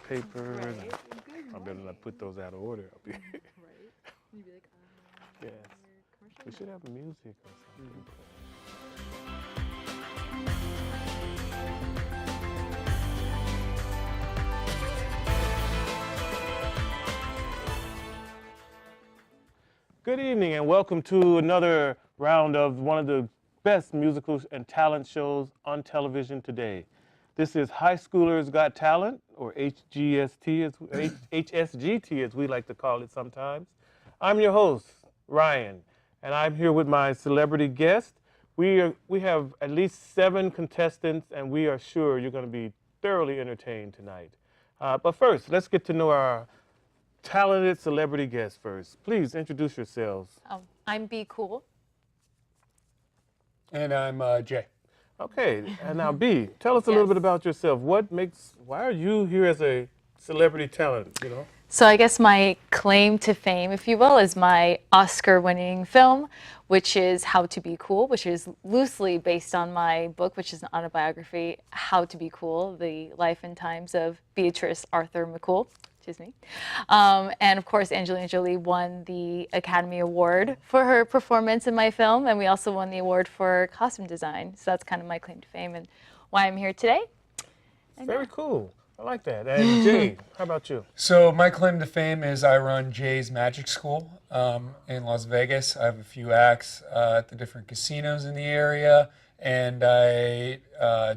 papers. Right. I better not put those out of order. Right. You'd be like, Yes. commercial. We should have music or something. Good evening and welcome to another round of one of the best musical and talent shows on television today. This is High Schoolers Got Talent, or HSGT as we like to call it sometimes. I'm your host, Ryan, and I'm here with my celebrity guest. We have at least 7 contestants, and we are sure you're going to be thoroughly entertained tonight. But first, let's get to know our talented celebrity guests first. Please introduce yourselves. I'm Be Cool. And I'm Jay. Okay, and now B, tell us a little bit about yourself. Why are you here as a celebrity talent, you know? So I guess my claim to fame, if you will, is my Oscar-winning film, which is How to Be Cool, which is loosely based on my book, which is an autobiography, How to Be Cool, the life and times of Beatrice Arthur McCool. Excuse me. And of course, Angelina Jolie won the Academy Award for her performance in my film, and we also won the award for costume design. So that's kind of my claim to fame and why I'm here today. And Very cool. I like that. And Jay, how about you? So my claim to fame is I run Jay's Magic School in Las Vegas. I have a few acts at the different casinos in the area, and I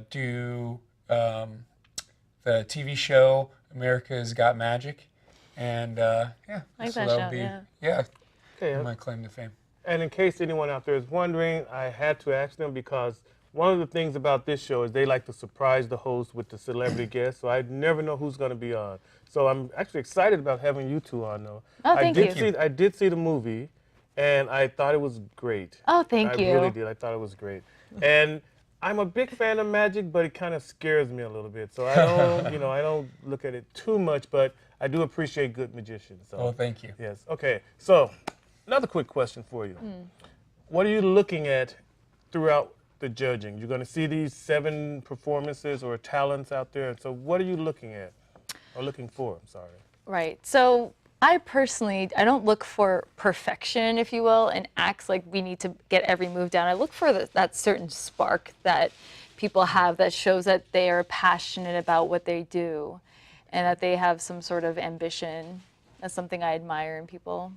do the TV show America's Got Magic, and I like so that that'll show, be yeah. Okay, my claim to fame. and in case anyone out there is wondering, I had to ask them because one of the things about this show is they like to surprise the host with the celebrity guest, so I never know who's going to be on. So I'm actually excited about having you two on, though. Oh, thank you. I did see the movie, and I thought it was great. Oh, thank you. I really did. I thought it was great. And I'm a big fan of magic, but it kind of scares me a little bit. So I don't, I don't look at it too much, but I do appreciate good magicians. So. Well, thank you. Yes. Okay. So, another quick question for you. What are you looking at throughout the judging? You're going to see these 7 performances or talents out there. So, what are you looking at or looking for? I'm sorry. Right. So I personally, I don't look for perfection, if you will, and acts like we need to get every move down. I look for that certain spark that people have that shows that they are passionate about what they do and that they have some sort of ambition. That's something I admire in people.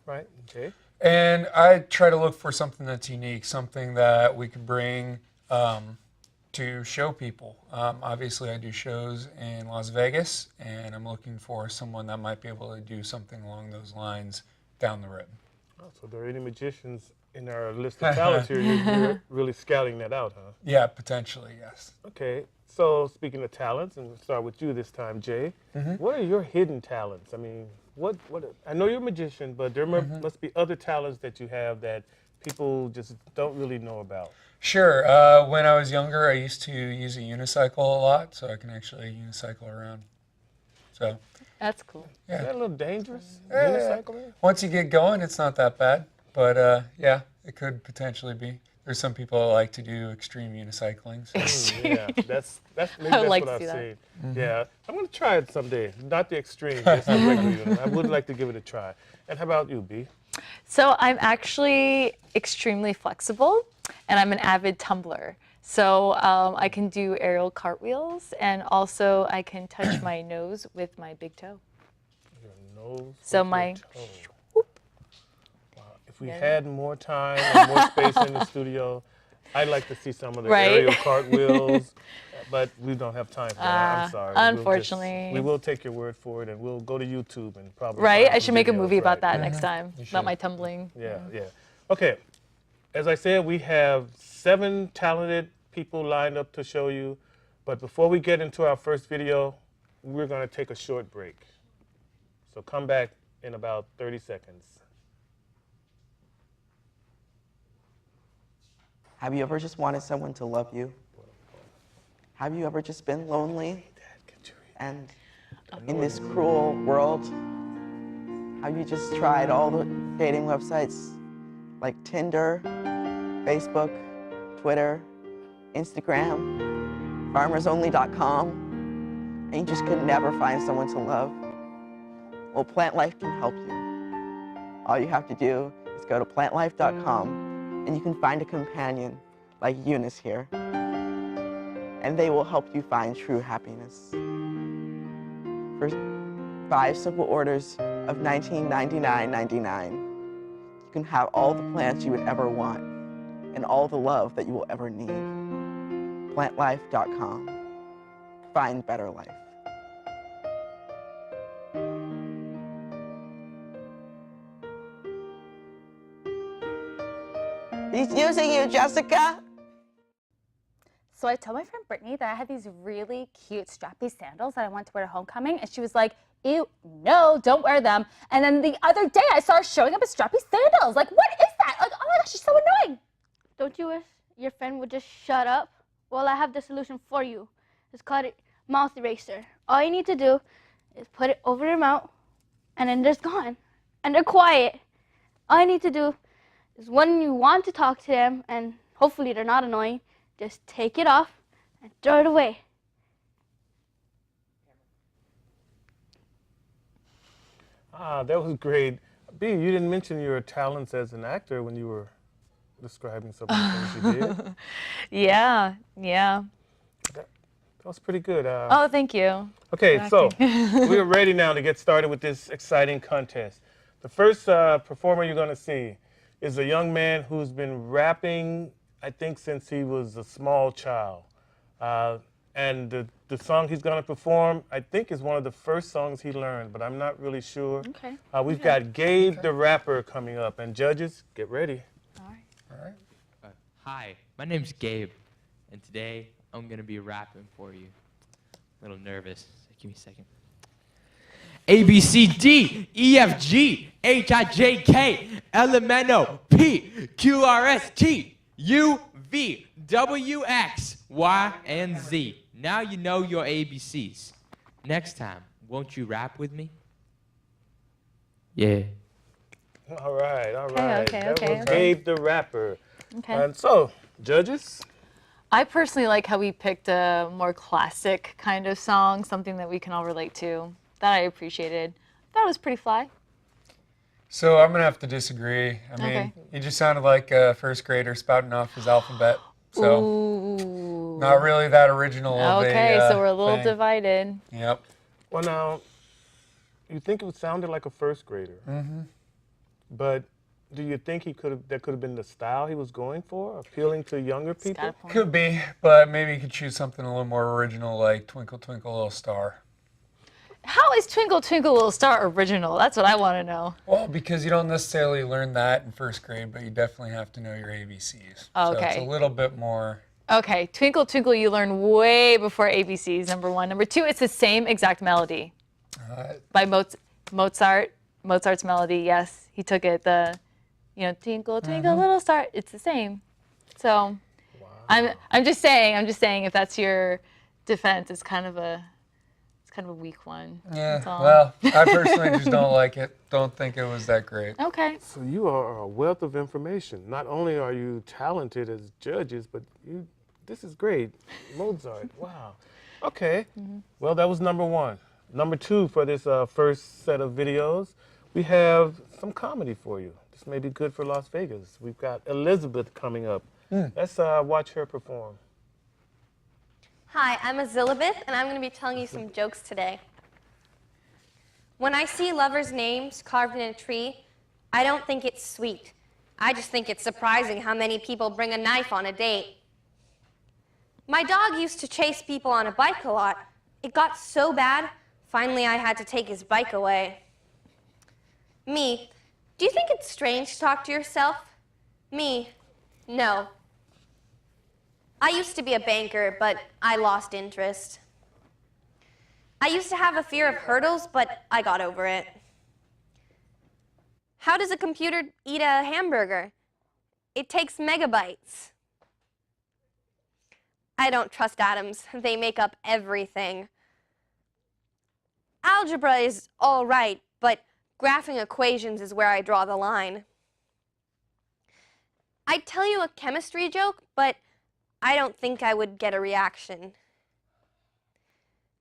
Right. Okay. And I try to look for something that's unique, something that we could bring to show people. Obviously, I do shows in Las Vegas, and I'm looking for someone that might be able to do something along those lines down the road. Oh, so there are any magicians in our list of talents here? You're really scouting that out, huh? Yeah, potentially, yes. Okay. So speaking of talents, and we'll start with you this time, Jay. What are your hidden talents? I mean, what? I know you're a magician, but there must be other talents that you have that people just don't really know about. Sure. When I was younger, I used to use a unicycle a lot, so I can actually unicycle around. So, That's cool. Is that a little dangerous? Yeah. Unicycling? Once you get going, it's not that bad. But yeah, it could potentially be. There's some people that like to do extreme unicycling. So. Yeah, maybe that's like what to I've see seen. Yeah, I'm gonna try it someday. Not the extreme, just the regular unit. I would like to give it a try. And how about you, B? So I'm actually extremely flexible, and I'm an avid tumbler. So I can do aerial cartwheels, and also I can touch my nose with my big toe. Your nose. So with my your toe. Wow. If we had more time and more space in the studio, I'd like to see some of the aerial cartwheels, but we don't have time for that. I'm sorry. Unfortunately. We will take your word for it, and we'll go to YouTube and probably. Right? find I some should make a videos, movie about right. that next time, about my tumbling. Yeah, yeah. Okay. As I said, we have 7 talented people lined up to show you. But before we get into our first video, we're going to take a short break. So come back in about 30 seconds. Have you ever just wanted someone to love you? Have you ever just been lonely? And in this cruel world, have you just tried all the dating websites like Tinder, Facebook, Twitter, Instagram, farmersonly.com? and you just could never find someone to love? Well, Plant Life can help you. All you have to do is go to plantlife.com and you can find a companion like Eunice here, and they will help you find true happiness. For 5 simple orders of $19.99.99, you can have all the plants you would ever want and all the love that you will ever need. Plantlife.com. Find better life. He's using you, Jessica. So I told my friend Brittany that I had these really cute strappy sandals that I wanted to wear to homecoming, and she was like, ew, no, don't wear them. And then the other day I saw her showing up in strappy sandals. Like, what is that? Like, oh my gosh, she's so annoying. Don't you wish your friend would just shut up? Well, I have the solution for you. It's called a mouth eraser. All you need to do is put it over their mouth, and then they're gone. And they're quiet. All you need to do is when you want to talk to them, and hopefully they're not annoying, just take it off and throw it away. Ah, that was great. B, you didn't mention your talents as an actor when you were describing some of the things you did. Yeah. That was pretty good. Oh, thank you. Okay, for so acting. we're ready now to get started with this exciting contest. The first performer you're going to see is a young man who's been rapping, I think, since he was a small child. And the song he's going to perform, I think, is one of the first songs he learned, but I'm not really sure. Okay. We've got Gabe the Rapper coming up, and judges, get ready. All right. Hi, my name's Gabe, and today I'm gonna be rapping for you. A little nervous, so give me a second. A, B, C, D, E, F, G, H, I, J, K, L, M, N, O, P, Q, R, S, T, U, V, W, X, Y, and Z. Now you know your ABCs. Next time, won't you rap with me? Yeah. All right. That was okay. Gabe the Rapper. Okay. And so, judges? I personally like how we picked a more classic kind of song, something that we can all relate to. That I appreciated. Thought it was pretty fly. So I'm going to have to disagree. I mean, Okay. he just sounded like a first grader spouting off his alphabet. So Ooh. not really that original of Okay, a so we're a little thing. divided. Yep. Well, now, you think it sounded like a first grader. Mm-hmm. But do you think that could have been the style he was going for, appealing to younger Got people? a point. Could be, but maybe you could choose something a little more original like Twinkle Twinkle Little Star. How is Twinkle Twinkle Little Star original? That's what I want to know. Well, because you don't necessarily learn that in first grade, but you definitely have to know your ABCs. Oh, So it's okay. a little bit more. Okay, Twinkle Twinkle you learn way before ABCs, number one. Number two, it's the same exact melody by Mozart. Mozart's melody, yes. He took it, Twinkle Twinkle Little Star. It's the same. So I'm just saying if that's your defense, it's kind of a weak one. Yeah, That's all. well, I personally just don't like it. Don't think it was that great. Okay. So you are a wealth of information. Not only are you talented as judges, but this is great. Mozart, wow. Okay, well, that was number one. Number two for this first set of videos, we have some comedy for you. This may be good for Las Vegas. We've got Elizabeth coming up. Let's watch her perform. Hi, I'm Elizabeth, and I'm going to be telling you some jokes today. When I see lovers' names carved in a tree, I don't think it's sweet. I just think it's surprising how many people bring a knife on a date. My dog used to chase people on a bike a lot. It got so bad, finally I had to take his bike away. Me, do you think it's strange to talk to yourself? Me, no. I used to be a banker, but I lost interest. I used to have a fear of hurdles, but I got over it. How does a computer eat a hamburger? It takes megabytes. I don't trust atoms. They make up everything. Algebra is all right, but graphing equations is where I draw the line. I'd tell you a chemistry joke, but I don't think I would get a reaction.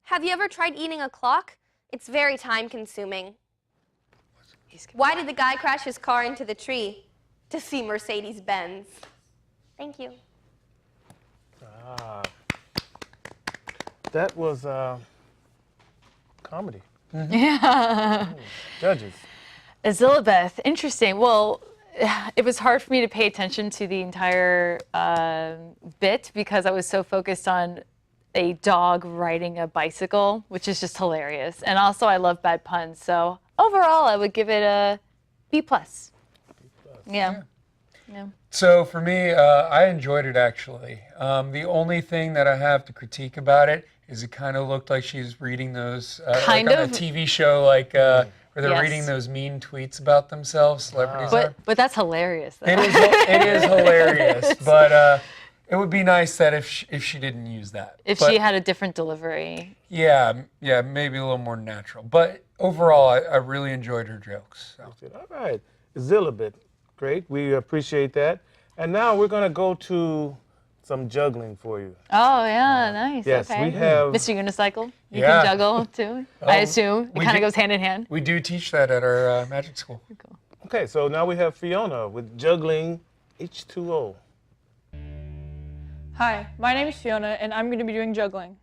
Have you ever tried eating a clock? It's very time consuming. Why did the guy crash his car into the tree? To see Mercedes-Benz. Thank you. Ah, that was comedy. Yeah. Judges. Elizabeth, interesting. Well, it was hard for me to pay attention to the entire bit because I was so focused on a dog riding a bicycle, which is just hilarious. And also, I love bad puns. So overall, I would give it a B+. Yeah. Yeah. So for me, I enjoyed it actually. The only thing that I have to critique about it is it kind of looked like she's reading those Kind like on of. a TV show, like where they're Yes. reading those mean tweets about themselves. Celebrities are. But that's hilarious. Though. It is hilarious, but it would be nice that if she didn't use that. If But she had a different delivery. yeah, maybe a little more natural. But overall, I really enjoyed her jokes. So. All right. Zillibit. Great. We appreciate that. And now we're going to go to some juggling for you. Oh, yeah, nice. Yes, okay. we have. Mr. Unicycle, you Yeah. can juggle too, I assume. It we kind of do- goes hand in hand. We do teach that at our magic school. Okay, so now we have Fiona with juggling H2O. Hi, my name is Fiona, and I'm going to be doing juggling.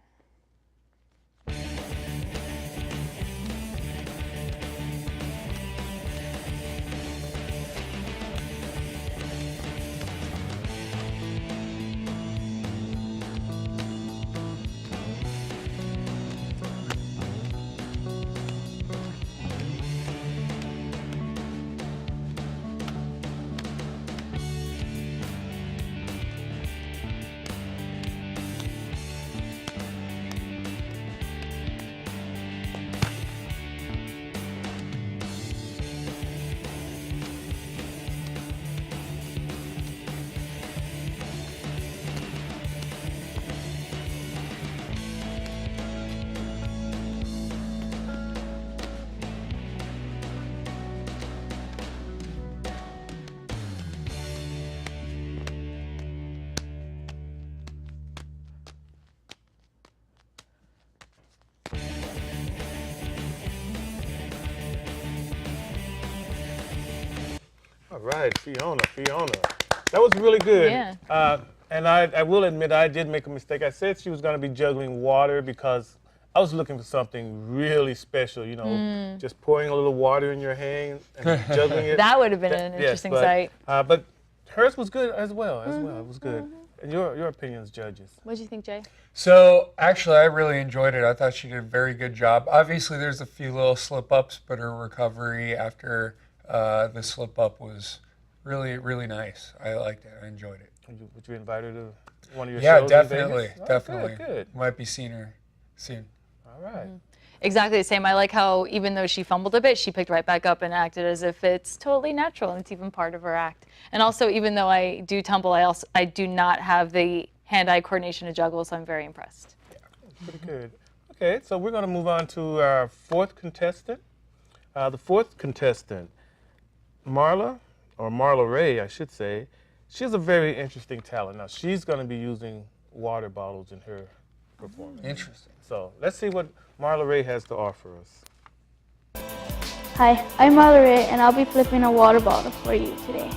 All right, Fiona. That was really good. Yeah. And I will admit I did make a mistake. I said she was going to be juggling water because I was looking for something really special, you know, just pouring a little water in your hand and juggling it. That would have been an interesting sight. But hers was good as well. It was good. And your opinions, judges. What do you think, Jay? So actually, I really enjoyed it. I thought she did a very good job. Obviously, there's a few little slip-ups, but her recovery after the slip-up was really, really nice. I liked it. I enjoyed it. Would you invite her to one of your Yeah, shows? definitely, in Vegas? Oh, definitely. Good. Might be seeing her soon. All right. Exactly the same. I like how even though she fumbled a bit, she picked right back up and acted as if it's totally natural and it's even part of her act. And also, even though I do tumble, I do not have the hand-eye coordination to juggle, so I'm very impressed. Pretty good. Okay, so we're going to move on to our fourth contestant. The fourth contestant, Marla Ray, I should say. She has a very interesting talent. Now, she's going to be using water bottles in her performance. Interesting. So let's see what Marla Ray has to offer us. Hi, I'm Mallory, and I'll be flipping a water bottle for you today.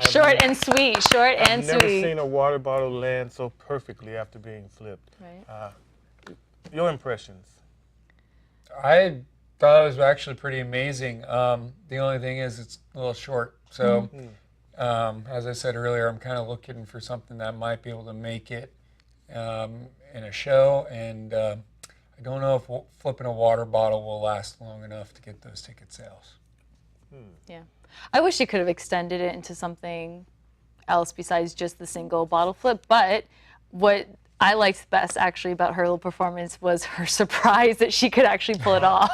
Short and sweet, short and I've never sweet. seen a water bottle land so perfectly after being flipped. Right. Your impressions? I thought it was actually pretty amazing. The only thing is it's a little short. So, as I said earlier, I'm kind of looking for something that might be able to make it in a show. And I don't know if flipping a water bottle will last long enough to get those ticket sales. Yeah. I wish she could have extended it into something else besides just the single bottle flip. But what I liked best actually about her little performance was her surprise that she could actually pull it off,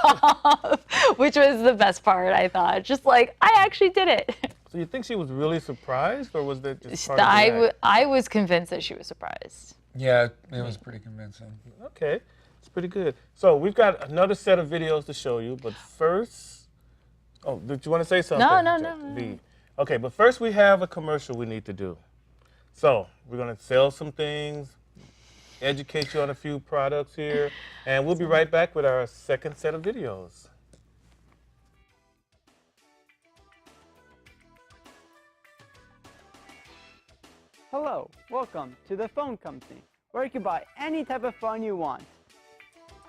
which was the best part, I thought. Just like, I actually did it. So you think she was really surprised, or was that just part of the act? I was convinced that she was surprised. Yeah, it was pretty convincing. Okay, it's pretty good. So we've got another set of videos to show you, but first, Oh, did you want to say something? No. V. Okay, but first we have a commercial we need to do. So we're going to sell some things, educate you on a few products here, and we'll be right back with our second set of videos. Hello, welcome to the phone company, where you can buy any type of phone you want.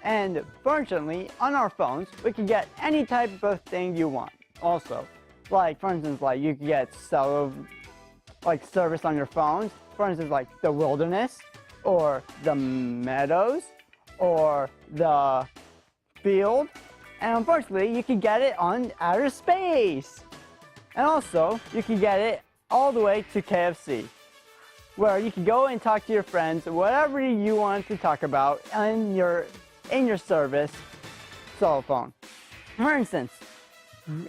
And fortunately, on our phones, we can get any type of thing you want. Also, like for instance, like you can get service on your phones. For instance, like the wilderness, or the meadows, or the field. And unfortunately, you can get it on outer space. And also, you can get it all the way to KFC, where you can go and talk to your friends, whatever you want to talk about in your service cell phone. For instance,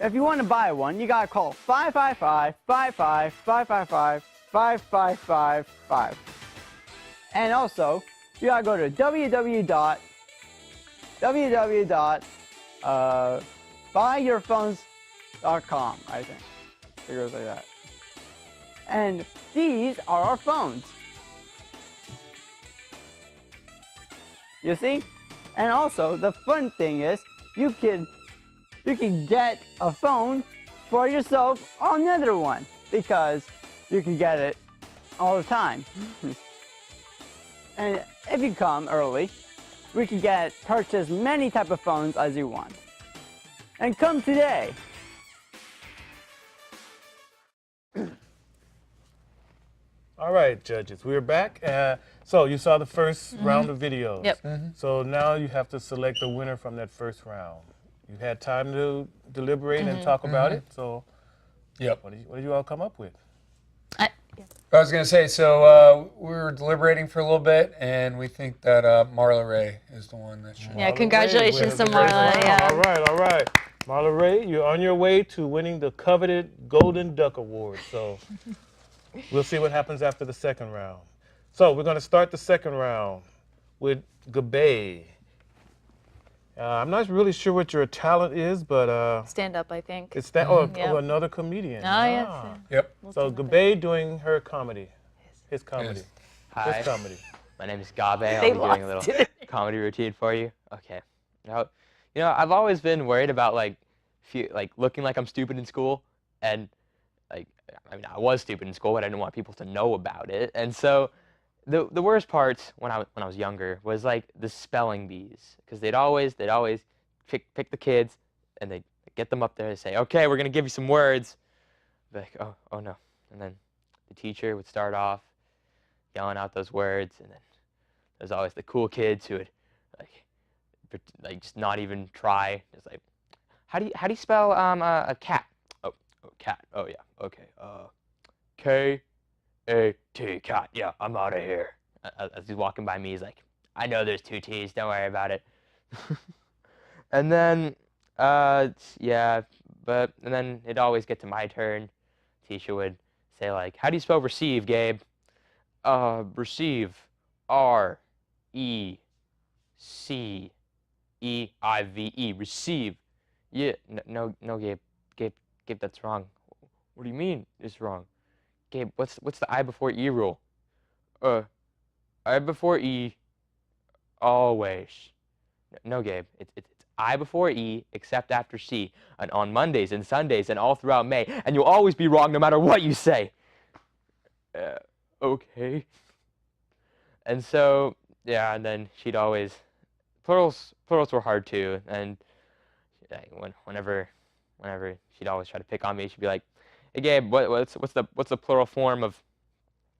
if you want to buy one, you gotta call 555-555-555-5555. And also, you gotta go to www.buyyourphones.com, I think. It goes like that. And these are our phones. You see? And also, the fun thing is, you can get a phone for yourself or another one, because you can get it all the time. And if you come early, we can purchase many type of phones as you want. And come today. All right, judges, we're back. So you saw the first round of videos. Yep. So now you have to select a winner from that first round. You had time to deliberate and talk about it. So, Yep. what did you all come up with? I was going to say, so we were deliberating for a little bit, and we think that Marla Ray is the one that should. Yeah, congratulations to Marla. Yeah. All right. Marla Ray, you're on your way to winning the coveted Golden Duck Award. So we'll see what happens after the second round. So we're going to start the second round with Gabe. I'm not really sure what your talent is, but Stand up, I think. it's that. Yep. Oh, another comedian. Oh, yes. Yep. So Gabe doing her comedy, his comedy, Yes. Hi, his comedy. my name is Gabe. I'll They be doing a lost little comedy routine for you. Okay. Now, I've always been worried about looking like I'm stupid in school, and I mean, I was stupid in school, but I didn't want people to know about it. And so, the worst parts when I was younger was like the spelling bees, because they'd always pick the kids, and they'd get them up there and say, okay, we're gonna give you some words. Be like, oh no, and then the teacher would start off yelling out those words, and then there's always the cool kids who would like just not even try. It's like, how do you spell a cat? Oh, cat. Oh yeah, okay. K-A-T, cat. Yeah, I'm out of here. As he's walking by me, he's like, I know there's two T's. Don't worry about it. And then, and then it'd always get to my turn. Teacher would say like, how do you spell receive, Gabe? Receive. R-E-C-E-I-V-E. Receive. Yeah. No, Gabe. Gabe, that's wrong. What do you mean it's wrong? Gabe, what's the I before E rule? I before E, always. No, Gabe, it's I before E, except after C, and on Mondays and Sundays and all throughout May, and you'll always be wrong no matter what you say. Okay. And so, yeah, and then she'd always, plurals were hard too, and whenever she'd always try to pick on me, she'd be like, hey Gabe, what's the plural form of,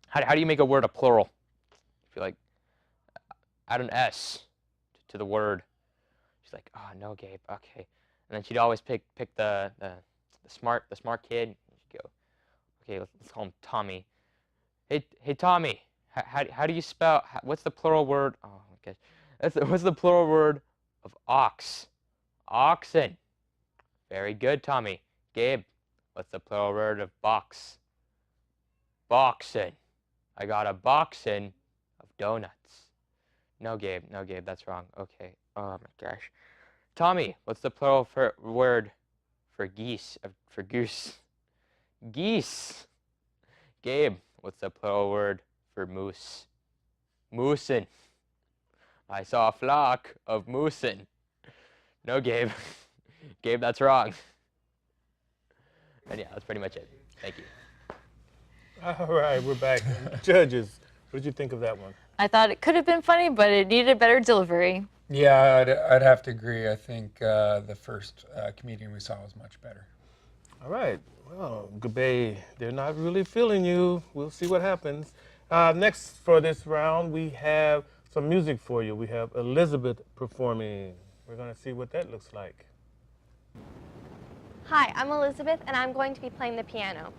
how do you make a word a plural? She'd be like, add an S to the word. She's like, oh no, Gabe, okay. And then she'd always pick the smart kid. She'd go, okay, let's call him Tommy. Hey Tommy, how do you spell, what's the plural word? Oh, okay. What's the plural word of ox? Oxen. Very good, Tommy. Gabe, what's the plural word of box? Boxen. I got a boxen of donuts. No, Gabe, that's wrong. Okay. Oh my gosh. Tommy, what's the plural word for geese, for goose. Geese. Gabe, what's the plural word for moose? Moosin. I saw a flock of moosin. No, Gabe. Gabe, that's wrong. And yeah, that's pretty much it. Thank you. All right, we're back. Judges, what did you think of that one? I thought it could have been funny, but it needed better delivery. Yeah, I'd have to agree. I think the first comedian we saw was much better. All right. Well, Gabe, they're not really feeling you. We'll see what happens. Next for this round, we have some music for you. We have Elizabeth performing. We're going to see what that looks like. Hi, I'm Elizabeth, and I'm going to be playing the piano.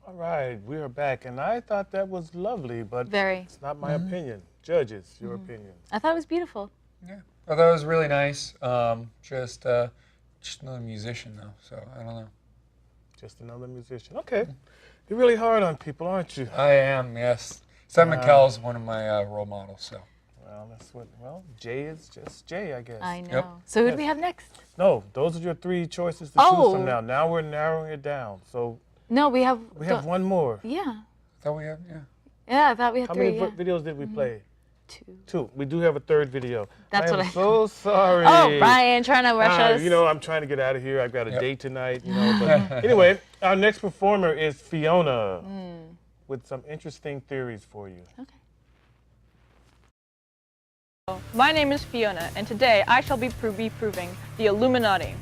All right, we are back, and I thought that was lovely, but Very. it's not my opinion. Judges, your opinion. I thought it was beautiful. Yeah, I thought it was really nice. Just another musician though, so I don't know. Just another musician. Okay. You're really hard on people, aren't you? I am, yes. Seth McCall's one of my role models, so. Well, that's what, Jay is just Jay, I guess. I know. Yep. So who do Yes. we have next? No, those are your three choices to choose Oh. from now. Now we're narrowing it down. So No, we have. we have one more. Yeah. Thought we had, yeah. Yeah, I thought we had How three. many Yeah. videos did we play? Two. Two. We do have a third video. That's I what am I- so sorry. Oh, Brian, trying to rush us. You know, I'm trying to get out of here. I've got a Yep. date tonight, you know. But anyway, our next performer is Fiona with some interesting theories for you. Okay. My name is Fiona, and today I shall be proving the Illuminati.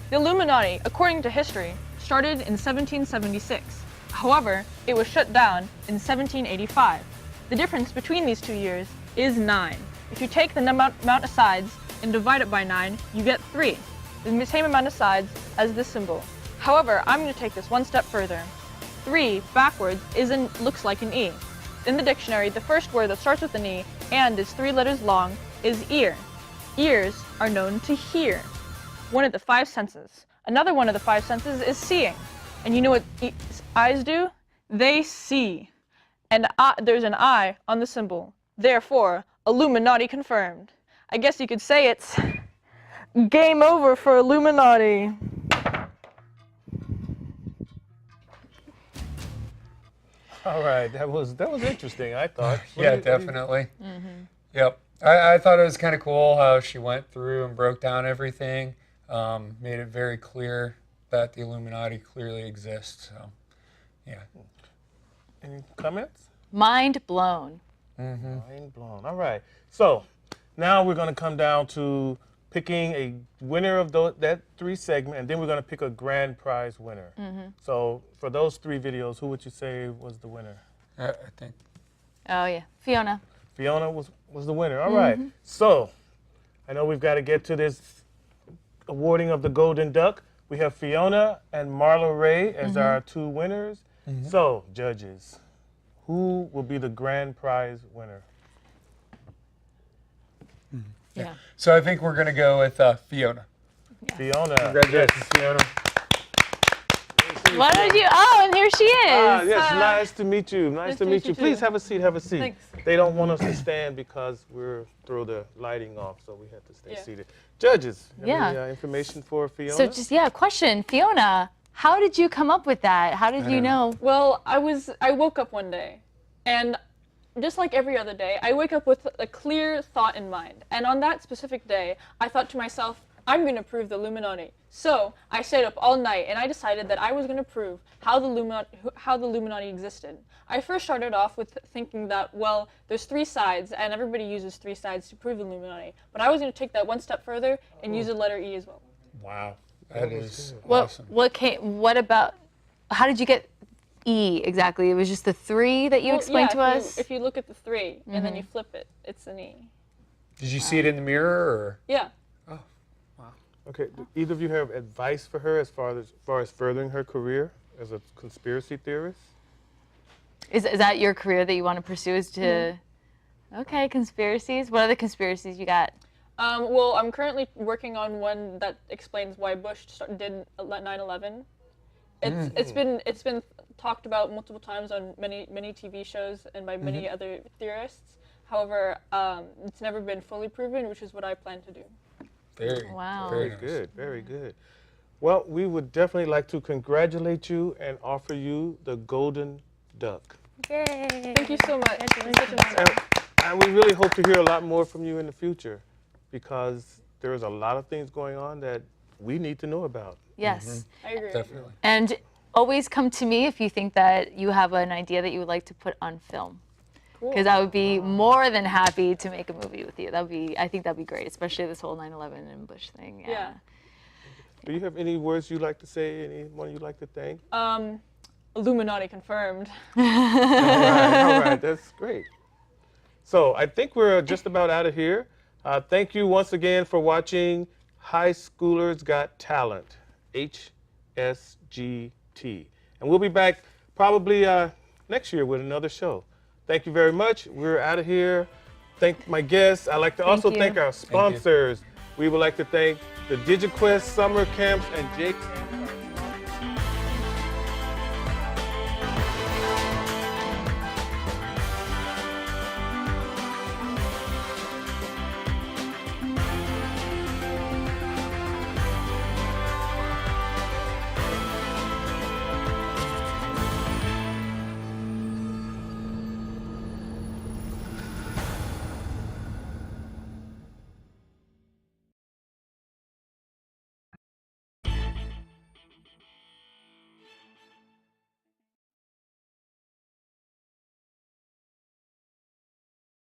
The Illuminati, according to history, started in 1776. However, it was shut down in 1785. The difference between these 2 years is 9. If you take the amount of sides and divide it by 9, you get 3, the same amount of sides as this symbol. However, I'm going to take this one step further. 3 backwards looks like an E. In the dictionary, the first word that starts with an E and is 3 letters long is ear. Ears are known to hear, one of the 5 senses. Another one of the 5 senses is seeing. And you know what eyes do? They see. And there's an eye on the symbol. Therefore, Illuminati confirmed. I guess you could say it's game over for Illuminati. All right, that was interesting, I thought. Yeah, definitely. Yep. I thought it was kind of cool how she went through and broke down everything, made it very clear that the Illuminati clearly exists. So, yeah. Any comments? Mind blown. Mind blown. All right. So now we're going to come down to picking a winner of that 3 segment, and then we're going to pick a grand prize winner. So for those 3 videos, who would you say was the winner? I think. Oh yeah, Fiona. Fiona was the winner. All right. So I know we've got to get to this awarding of the Golden Duck. We have Fiona and Marla Ray as our 2 winners. So, judges, who will be the grand prize winner? Yeah. So I think we're going to go with Fiona. Fiona. Congratulations, Fiona. What did you? Oh, and here she is. Yes, nice to meet you. Nice to meet you. Please have a seat. Have a seat. Thanks. They don't want us to stand because we're through the lighting off, so we have to stay seated. Judges, any information for Fiona? So just question, Fiona. How did you come up with that? How did you know? Well, I woke up one day, and just like every other day, I wake up with a clear thought in mind. And on that specific day, I thought to myself, I'm going to prove the Illuminati. So I stayed up all night, and I decided that I was going to prove how the Illuminati existed. I first started off with thinking that, well, there's 3 sides, and everybody uses 3 sides to prove the Illuminati. But I was going to take that one step further and use the letter E as well. Wow. That is What about? How did you get E exactly? It was just the 3 that you explained to us. If you look at the 3 and then you flip it, it's an E. Did you see it in the mirror? Or? Yeah. Okay, do either of you have advice for her as far as furthering her career as a conspiracy theorist? Is that your career that you want to pursue? Is to okay, conspiracies. What other conspiracies you got? Well, I'm currently working on one that explains why Bush did 9/11. It's been talked about multiple times on many TV shows and by many other theorists. However, it's never been fully proven, which is what I plan to do. Very good, very good. Well, we would definitely like to congratulate you and offer you the Golden Duck. Yay! Thank you so much. It's such an honor. And we really hope to hear a lot more from you in the future, because there's a lot of things going on that we need to know about. Yes. I agree. Definitely. And always come to me if you think that you have an idea that you would like to put on film. Because I would be more than happy to make a movie with you. I think that'd be great, especially this whole 9/11 and Bush thing. Yeah. Do you have any words you'd like to say? Anyone you'd like to thank? Illuminati confirmed. All right, that's great. So I think we're just about out of here. Thank you once again for watching High Schoolers Got Talent, HSGT. And we'll be back probably next year with another show. Thank you very much. We're out of here. Thank my guests. I'd like to also thank our sponsors. We would like to thank the Digiquest Summer Camps and Jake.